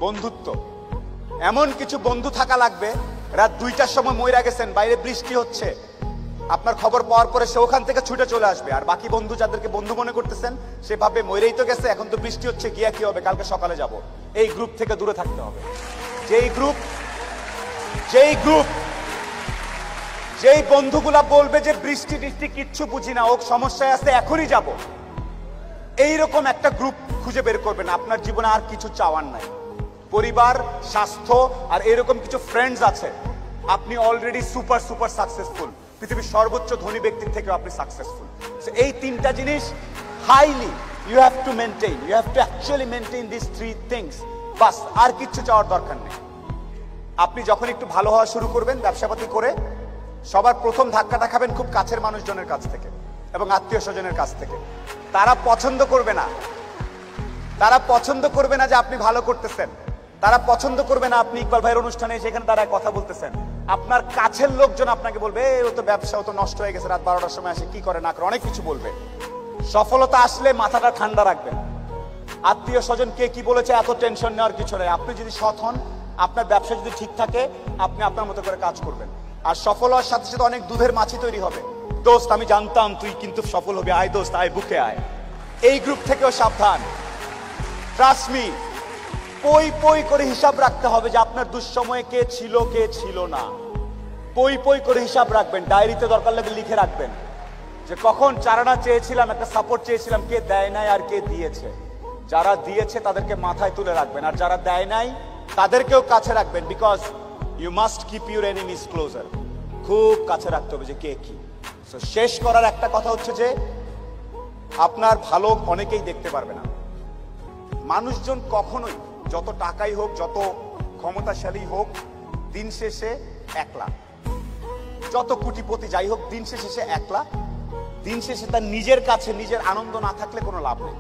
বন্ধুত্ব। এমন কিছু বন্ধু থাকা লাগবে, রাত 2টার সময় মইরা গেছেন, বাইরে বৃষ্টি হচ্ছে, আপনার খবর পাওয়ার পরে সে ওখান থেকে ছুটে চলে আসবে। আর বাকি বন্ধু যাদেরকে বন্ধু মনে করতেছেন, সে ভাববে মইরেই তো গেছে, এখন তো বৃষ্টি হচ্ছে, গিয়া কি হবে, কালকে সকালে যাব। এই গ্রুপ থেকে দূরে থাকতে হবে। যেই বন্ধুগুলা বলবে যে বৃষ্টি টিষ্টি কিচ্ছু বুঝি না, ও সমস্যায় আছে, এখনই যাব, এইরকম একটা গ্রুপ খুঁজে বের করবেন। আপনার জীবনে আর কিছু চাওয়ার নাই, পরিবার, স্বাস্থ্য আর এরকম কিছু ফ্রেন্ডস আছে। আপনি অলরেডি সুপার সাকসেসফুল, পৃথিবীর সর্বোচ্চ ধনী ব্যক্তির থেকে আপনি সাকসেসফুল। এই তিনটা জিনিস highly you have to maintain, you have to actually maintain this 3 things. বাস, আর কিচ্ছু চাওয়ার দরকার নেই। আপনি যখন একটু ভালো হওয়া শুরু করবেন ব্যবসাপাতি করে, সবার প্রথম ধাক্কাটা খাবেন খুব কাছের মানুষজনের কাছ থেকে এবং আত্মীয় স্বজনের কাছ থেকে। তারা পছন্দ করবে না যে আপনি ভালো করতেছেন, তারা পছন্দ করবে না আপনি ইকবাল ভাইয়ের অনুষ্ঠানে সেখানে তারা কথা বলতেছেন। আপনার কাছের লোকজন আপনাকে বলবে ও তো ব্যবসা, ও তো নষ্ট হয়ে গেছে, রাত 12টার সময় আসে, কি করে না করে, অনেক কিছু বলবে। সফলতা আসলে মাথাটা ঠান্ডা রাখবেন। আত্মীয় স্বজন কে কি বলেছে এত টেনশন নেওয়ার কিছু নেই। আপনি যদি সৎ হন, আপনার ব্যবসা যদি ঠিক থাকে, আপনি আপনার মতো করে কাজ করবেন। আর সফল হওয়ার সাথে সাথে অনেক দুধের মাছি তৈরি হবে। দোস্ত আমি জানতাম তুই কিন্তু সফল হবি, আয় দোস্ত আয়, বুকে আয়। এই গ্রুপ থেকেও সাবধান। ট্রাস্ট মি, পই করে হিসাব রাখতে হবে যে আপনার দুঃসময়ে কে ছিল না। পই করে হিসাব রাখবেন, ডায়েরিতে দরকার লাগে লিখে রাখবেন যে কখন চারানা চেয়েছিলাম, একটা সাপোর্ট চেয়েছিলাম, কে দেয় নাই আর কে দিয়েছে। যারা দিয়েছে তাদেরকে মাথায় তুলে রাখবেন, আর যারা দেয় নাই তাদেরকেও কাছে রাখবেন। Because you must keep your enemies closer. খুব কাছে রাখতে হবে যে কে কি। সো শেষ করার একটা কথা হচ্ছে যে আপনার ভালো অনেকেই দেখতে পারবে না। মানুষজন কখনোই, যত টাকাই হোক, যত ক্ষমতাশালী হোক, দিন শেষে একলা। যত কোটিপতি যাই হোক, দিন শেষে একলা। দিন শেষে তার নিজের কাছে নিজের আনন্দ না থাকলে কোনো লাভ নেই।